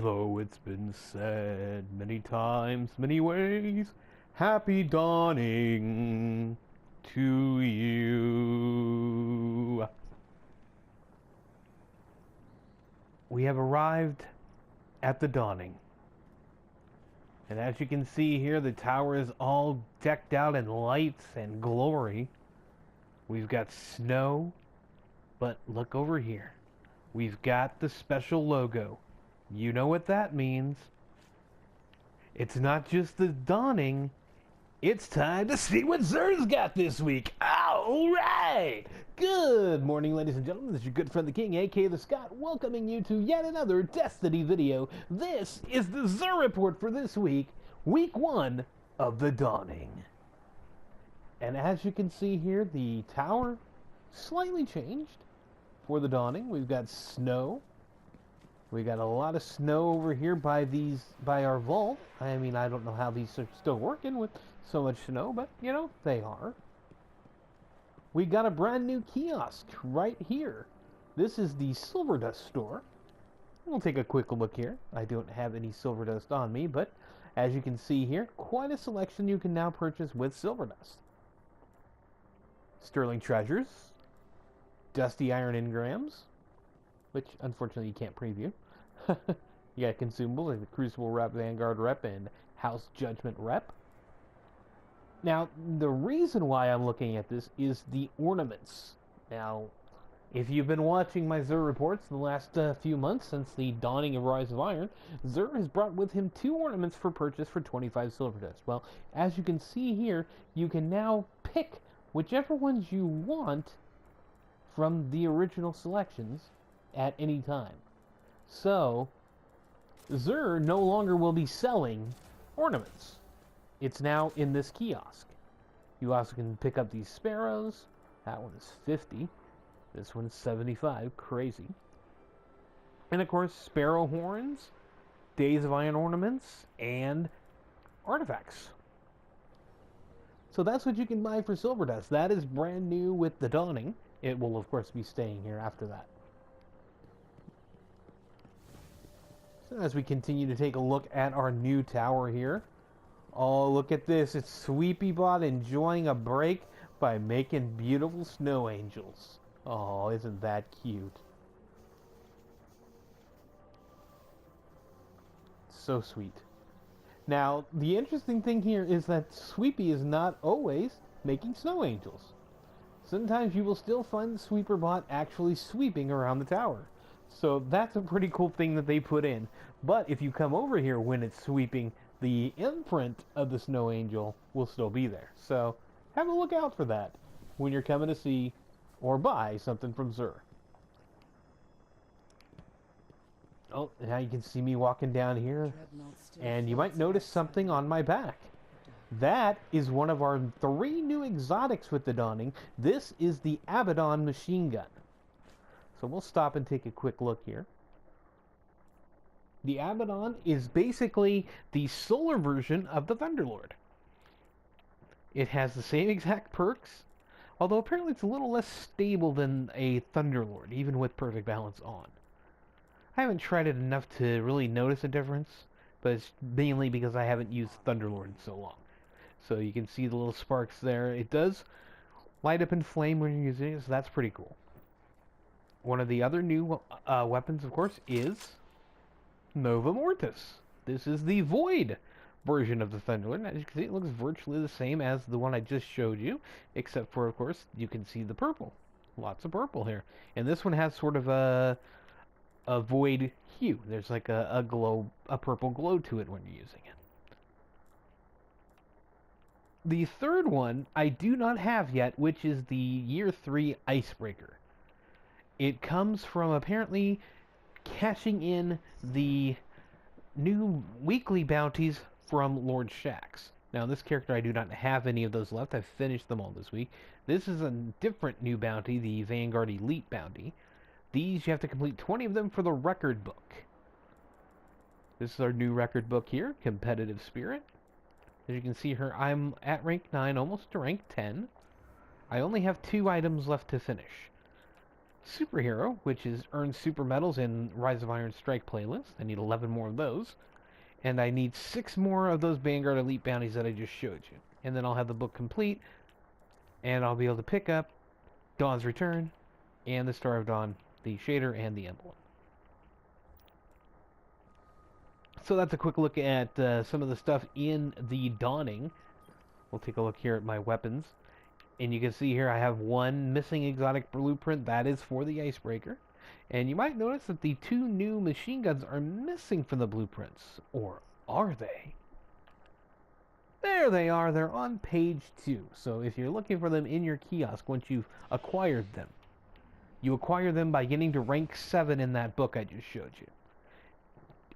Though it's been said many times, many ways, happy dawning to you. We have arrived at the dawning. And as you can see here, the tower is all decked out in lights and glory. We've got snow, but look over here. We've got the special logo. You know what that means. It's not just the dawning. It's time to see what Xur's got this week. Alright! Good morning, ladies and gentlemen. This is your good friend the King, aka the Scott, welcoming you to yet another Destiny video. This is the Xur Report for this week, week 1 of the dawning. And as you can see here, the tower slightly changed for the dawning. We've got snow. We got a lot of snow over here by our vault. I mean, I don't know how these are still working with so much snow, but you know, they are. We got a brand new kiosk right here. This is the Silver Dust store. We'll take a quick look here. I don't have any Silver Dust on me, but as you can see here, quite a selection you can now purchase with Silver Dust. Sterling Treasures, Dusty Iron Engrams, which unfortunately you can't preview. You got consumables like the Crucible Rep, Vanguard Rep, and House Judgment Rep. Now, the reason why I'm looking at this is the ornaments. Now, if you've been watching my Xur reports the last few months since the dawning of Rise of Iron, Xur has brought with him 2 ornaments for purchase for 25 silver dust. Well, as you can see here, you can now pick whichever ones you want from the original selections at any time. So, Xur no longer will be selling ornaments. It's now in this kiosk. You also can pick up these sparrows. That one is 50. This one's 75. Crazy. And of course, sparrow horns, Days of Iron ornaments, and artifacts. So that's what you can buy for silver dust. That is brand new with the dawning. It will, of course, be staying here after that. So as we continue to take a look at our new tower here. Oh, look at this. It's Sweepybot enjoying a break by making beautiful snow angels. Oh, isn't that cute? So sweet. Now, the interesting thing here is that Sweepy is not always making snow angels. Sometimes you will still find the Sweeper bot actually sweeping around the tower. So that's a pretty cool thing that they put in. But if you come over here when it's sweeping, the imprint of the snow angel will still be there. So have a look out for that when you're coming to see or buy something from Xur. Oh, now you can see me walking down here, and you might notice something on my back. That is one of our 3 new exotics with the dawning. This is the Abaddon machine gun. So we'll stop and take a quick look here. The Abaddon is basically the solar version of the Thunderlord. It has the same exact perks, although apparently it's a little less stable than a Thunderlord, even with perfect balance on. I haven't tried it enough to really notice a difference, but it's mainly because I haven't used Thunderlord in so long. So you can see the little sparks there. It does light up in flame when you're using it, so that's pretty cool. One of the other new weapons, of course, is Nova Mortis. This is the Void version of the Thunderlord. As you can see, it looks virtually the same as the one I just showed you, except for, of course, you can see the purple. Lots of purple here. And this one has sort of a void hue. There's like a purple glow to it when you're using it. The third one I do not have yet, which is the Year 3 Icebreaker. It comes from apparently cashing in the new weekly bounties from Lord Shaxx. Now, this character, I do not have any of those left. I've finished them all this week. This is a different new bounty, the Vanguard Elite bounty. These, you have to complete 20 of them for the record book. This is our new record book here, Competitive Spirit. As you can see here, I'm at rank 9, almost to rank 10. I only have 2 items left to finish. superhero, which is earns super medals in Rise of Iron Strike playlist. I need 11 more of those. And I need 6 more of those Vanguard Elite bounties that I just showed you. And then I'll have the book complete, and I'll be able to pick up Dawn's Return, and the Star of Dawn, the shader, and the emblem. So that's a quick look at some of the stuff in the Dawning. We'll take a look here at my weapons. And you can see here I have one missing exotic blueprint. That is for the Icebreaker. And you might notice that the 2 new machine guns are missing from the blueprints. Or are they? There they are. They're on page 2. So if you're looking for them in your kiosk once you've acquired them, you acquire them by getting to rank 7 in that book I just showed you.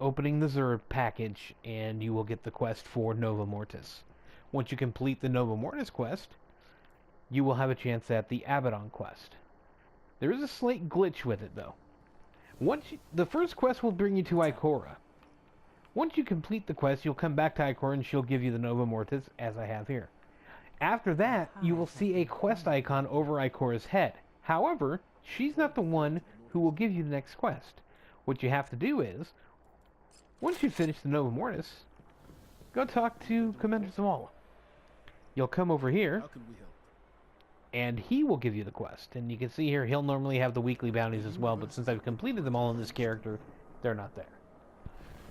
Opening the Xur package, and you will get the quest for Nova Mortis. Once you complete the Nova Mortis quest, you will have a chance at the Abaddon quest. There is a slight glitch with it, though. The first quest will bring you to Ikora. Once you complete the quest, you'll come back to Ikora, and she'll give you the Nova Mortis, as I have here. After that, you will see a quest icon over Ikora's head. However, she's not the one who will give you the next quest. What you have to do is, once you finish the Nova Mortis, go talk to Commander Zavala. You'll come over here, and he will give you the quest. And you can see here, he'll normally have the weekly bounties as well, but since I've completed them all in this character, they're not there.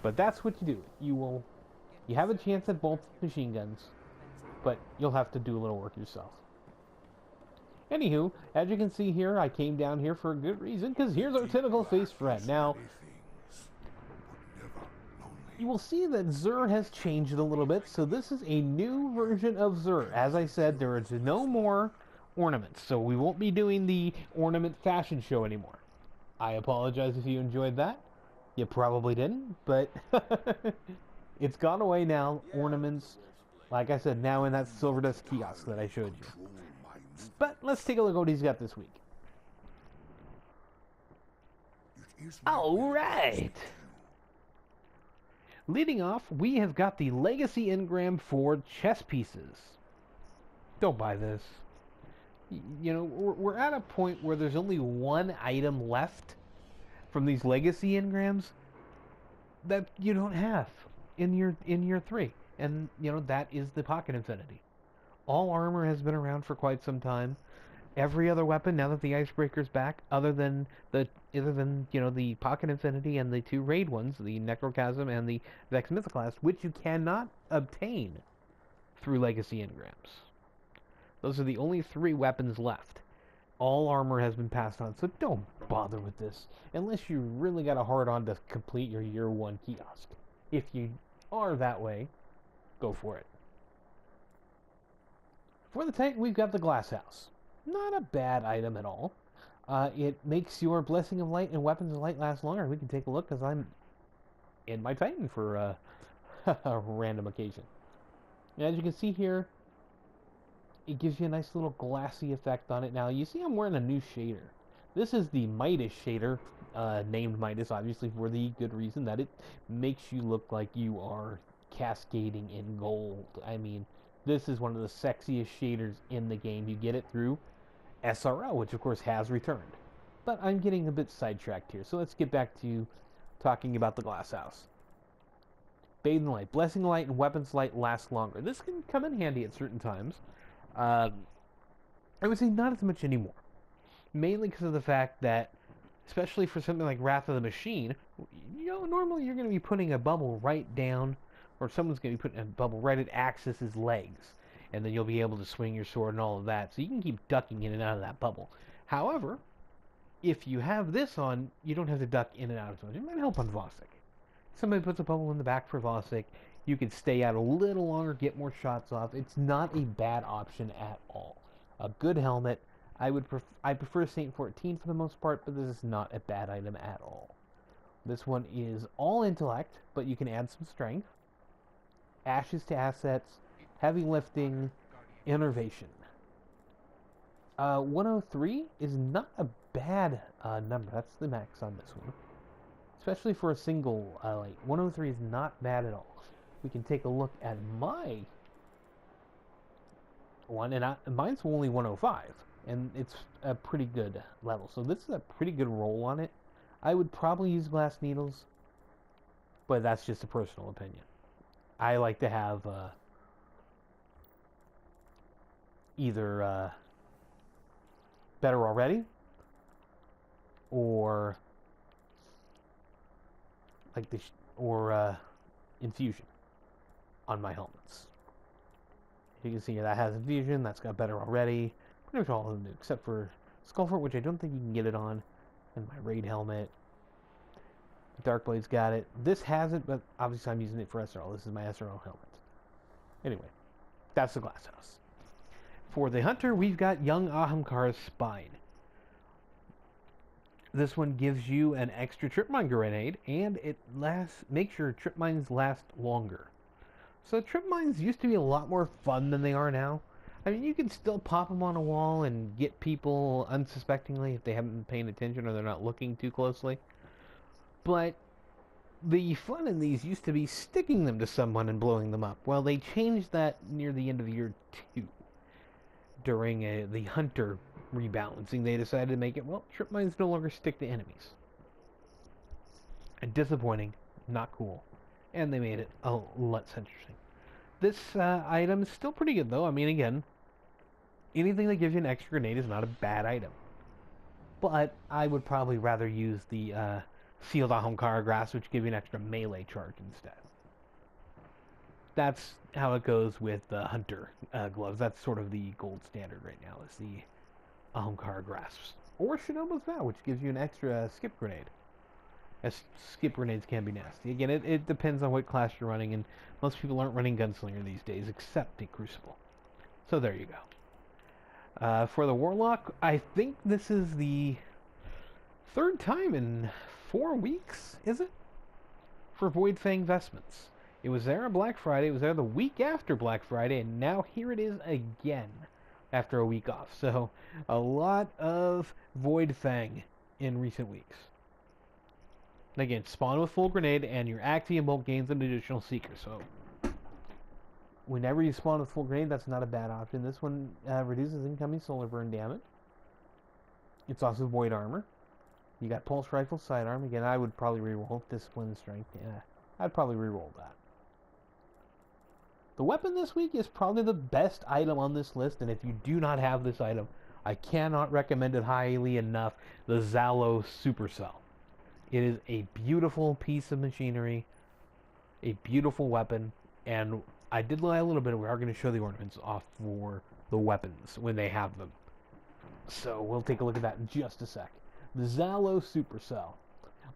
But that's what you do. You have a chance at both machine guns, but you'll have to do a little work yourself. Anywho, as you can see here, I came down here for a good reason, because here's our tentacle face friend. Now, you will see that Xur has changed a little bit, so this is a new version of Xur. As I said, there is no more ornaments, so we won't be doing the ornament fashion show anymore. I apologize if you enjoyed that. You probably didn't, but it's gone away now. Ornaments, like I said, now in that Silver Dust kiosk that I showed you. But let's take a look at what he's got this week. Alright! Leading off, we have got the Legacy Engram for chess pieces. Don't buy this. You know, we're at a point where there's only one item left from these Legacy Engrams that you don't have in your 3. And, you know, that is the Pocket Infinity. All armor has been around for quite some time. Every other weapon, now that the Icebreaker's back, other than you know, the Pocket Infinity and the 2 raid ones, the Necrochasm and the Vex Mythoclast, which you cannot obtain through Legacy Engrams. Those are the only 3 weapons left. All armor has been passed on, so don't bother with this unless you really got a hard on to complete your year 1 kiosk. If you are that way, go for it. For the tank, we've got the Glass House. Not a bad item at all. It makes your Blessing of Light and Weapons of Light last longer. We can take a look because I'm in my Titan for a random occasion. And as you can see here, it gives you a nice little glassy effect on it. Now, you see I'm wearing a new shader. This is the Midas shader, named Midas, obviously, for the good reason that it makes you look like you are cascading in gold. I mean, this is one of the sexiest shaders in the game. You get it through SRO, which of course has returned. But I'm getting a bit sidetracked here, so let's get back to talking about the Glass House. Bathe in Light. Blessing Light and Weapons Light last longer. This can come in handy at certain times. I would say not as much anymore. Mainly because of the fact that, especially for something like Wrath of the Machine, you know, normally you're going to be putting a bubble right down, or someone's going to be putting a bubble right at Axis's legs, and then you'll be able to swing your sword and all of that, so you can keep ducking in and out of that bubble. However, if you have this on, you don't have to duck in and out as much. It might help on Vosik. Somebody puts a bubble in the back for Vosik, you can stay out a little longer, get more shots off. It's not a bad option at all. A good helmet. I prefer Saint 14 for the most part, but this is not a bad item at all. This one is all intellect, but you can add some strength. Ashes to assets, heavy lifting, innervation. 103 is not a bad number. That's the max on this one. Especially for a single light. 103 is not bad at all. We can take a look at my one, and mine's only 105. and it's a pretty good level. So this is a pretty good roll on it. I would probably use glass needles, but that's just a personal opinion. I like to have either better already or like the or infusion on my helmets. You can see that has infusion. That's got better already. Pretty much all of them do, except for Skullfort, which I don't think you can get it on. And my raid helmet. Darkblade's got it. This has it, but obviously I'm using it for SRL. This is my SRL helmet. Anyway, that's the glass house. For the hunter, we've got Young Ahamkar's Spine. This one gives you an extra trip mine grenade, and it makes your trip mines last longer. So trip mines used to be a lot more fun than they are now. I mean, you can still pop them on a wall and get people unsuspectingly if they haven't been paying attention or they're not looking too closely. But the fun in these used to be sticking them to someone and blowing them up. Well, they changed that near the end of year 2. During the hunter rebalancing, they decided to make it, well, trip mines no longer stick to enemies. And disappointing, not cool. And they made it a lot interesting. This item is still pretty good, though. I mean, again, anything that gives you an extra grenade is not a bad item. But I would probably rather use the Sealed Ahamkara Grass, which give you an extra melee charge instead. That's how it goes with the Hunter gloves. That's sort of the gold standard right now, is the Ahamkara Grasps. Or Shinobu's Vow, which gives you an extra skip grenade. As skip grenades can be nasty. Again, it depends on what class you're running, and most people aren't running Gunslinger these days, except the Crucible. So there you go. For the Warlock, I think this is the 3rd time in 4 weeks, is it? For Void Fang Vestments. It was there on Black Friday, it was there the week after Black Friday, and now here it is again after a week off. So, a lot of Void Fang in recent weeks. Again, spawn with full grenade, and your Actium Bolt gains an additional Seeker. So, whenever you spawn with full grenade, that's not a bad option. This one reduces incoming solar burn damage. It's also Void Armor. You got Pulse Rifle, Sidearm. Again, I would probably reroll Discipline and Strength. Yeah, I'd probably reroll that. The weapon this week is probably the best item on this list, and if you do not have this item, I cannot recommend it highly enough. The Zalo Supercell. It is a beautiful piece of machinery, a beautiful weapon, and I did lie a little bit. We are going to show the ornaments off for the weapons when they have them. So we'll take a look at that in just a sec. The Zalo Supercell.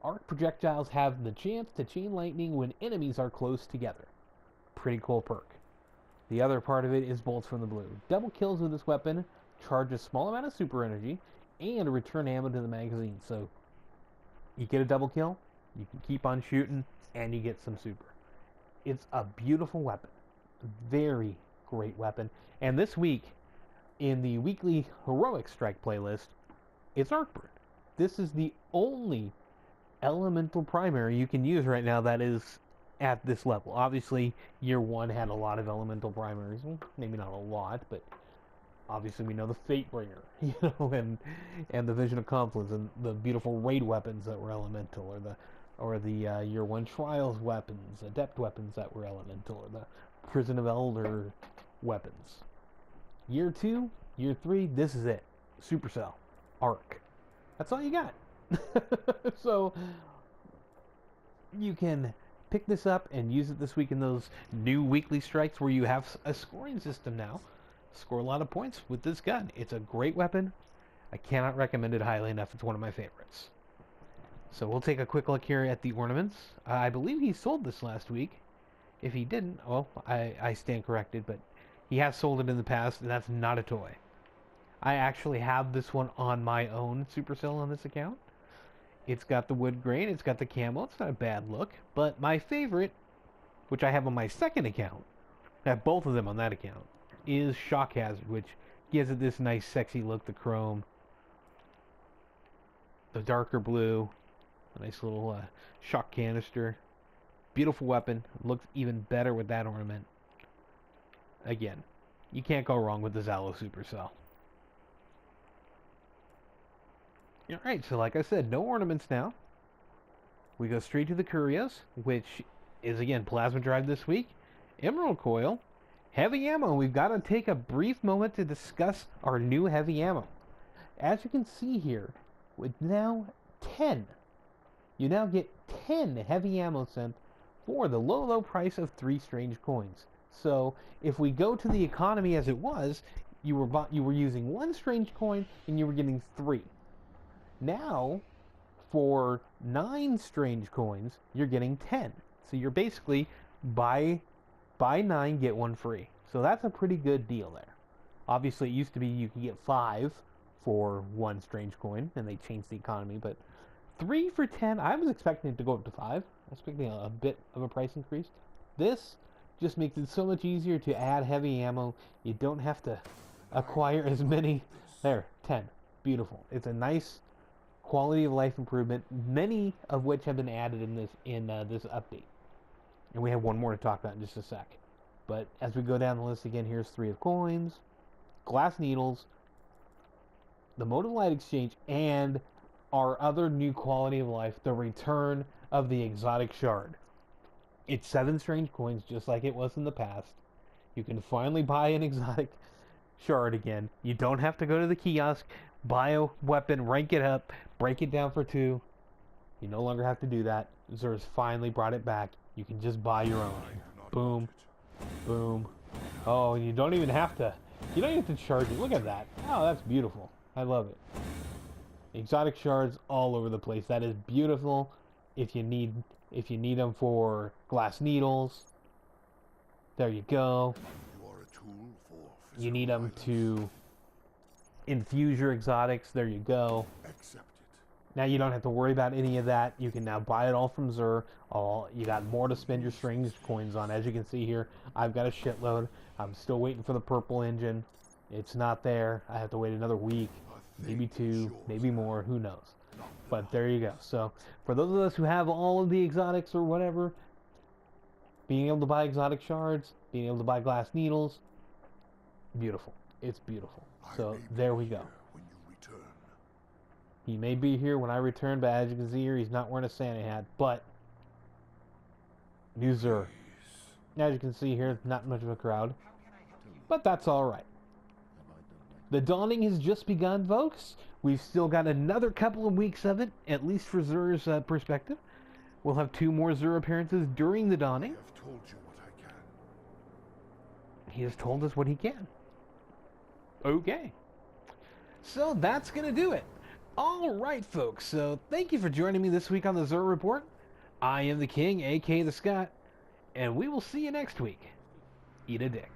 Arc projectiles have the chance to chain lightning when enemies are close together. Pretty cool perk. The other part of it is Bolts from the Blue. Double kills with this weapon, charge a small amount of super energy, and return ammo to the magazine. So you get a double kill, you can keep on shooting, and you get some super. It's a beautiful weapon. Very great weapon. And this week, in the weekly Heroic Strike playlist, it's Arcbird. This is the only elemental primary you can use right now that is at this level. Obviously, year 1 had a lot of elemental primaries. Well, maybe not a lot, but obviously we know the Fatebringer, and the Vision of Confluence, and the beautiful raid weapons that were elemental, or the year 1 Trials weapons, Adept weapons that were elemental, or the Prison of Elder weapons. Year 2, year 3, this is it. Supercell. Arc. That's all you got. So, you can pick this up and use it this week in those new weekly strikes where you have a scoring system now. Score a lot of points with this gun. It's a great weapon. I cannot recommend it highly enough. It's one of my favorites. So we'll take a quick look here at the ornaments. I believe he sold this last week. If he didn't, well, I stand corrected, but he has sold it in the past, and that's not a toy. I actually have this one on my own Supercell on this account. It's got the wood grain, it's got the camo, it's not a bad look, but my favorite, which I have on my second account, I have both of them on that account, is Shock Hazard, which gives it this nice sexy look, the chrome, the darker blue, a nice little shock canister. Beautiful weapon, looks even better with that ornament. Again, you can't go wrong with the Zalo Supercell. Alright, so like I said, no ornaments now. We go straight to the Curios, which is again Plasma Drive this week. Emerald Coil. Heavy ammo. We've got to take a brief moment to discuss our new heavy ammo. As you can see here, with now 10, you now get 10 heavy ammo sent for the low price of 3 strange coins. So if we go to the economy as it was, you were using 1 strange coin and you were getting 3. Now, for 9 strange coins, you're getting 10. So you're basically buy 9, get 1 free. So that's a pretty good deal there. Obviously, it used to be you could get 5 for 1 strange coin, and they changed the economy, but 3 for 10, I was expecting it to go up to 5. I was expecting a bit of a price increase. This just makes it so much easier to add heavy ammo. You don't have to acquire as many. There, 10. Beautiful. It's a nice quality of life improvement, many of which have been added in this update. And we have one more to talk about in just a sec. But as we go down the list again, here's 3 of coins, glass needles, the Mode of Light exchange, and our other new quality of life, the return of the exotic shard. It's 7 strange coins, just like it was in the past. You can finally buy an exotic shard again. You don't have to go to the kiosk, buy a weapon, rank it up, break it down for 2. You no longer have to do that. Xur's finally brought it back. You can just buy your own. Boom. Boom. Oh, you don't even have to. You don't even have to charge it. Look at that. Oh, that's beautiful. I love it. Exotic shards all over the place. That is beautiful. If you need them for glass needles, there you go. You need them to infuse your exotics, there you go. Now you don't have to worry about any of that. You can now buy it all from Xur. You got more to spend your strange coins on. As you can see here, I've got a shitload. I'm still waiting for the purple engine. It's not there. I have to wait another week, maybe 2, maybe more, who knows. But there you go. So for those of us who have all of the exotics or whatever, being able to buy exotic shards, being able to buy glass needles, beautiful. It's beautiful. So there we go. He may be here when I return, but as you can see here, he's not wearing a Santa hat. But new Xur. As you can see here, not much of a crowd, but that's all right. The dawning has just begun, folks. We've still got another couple of weeks of it, at least for Xur's perspective. We'll have 2 more Xur appearances during the dawning. I have told you what I can. He has told us what he can. Okay. So that's going to do it. All right, folks. So thank you for joining me this week on the Xur Report. I am the King, a.k.a. the Scott, and we will see you next week. Eat a dick.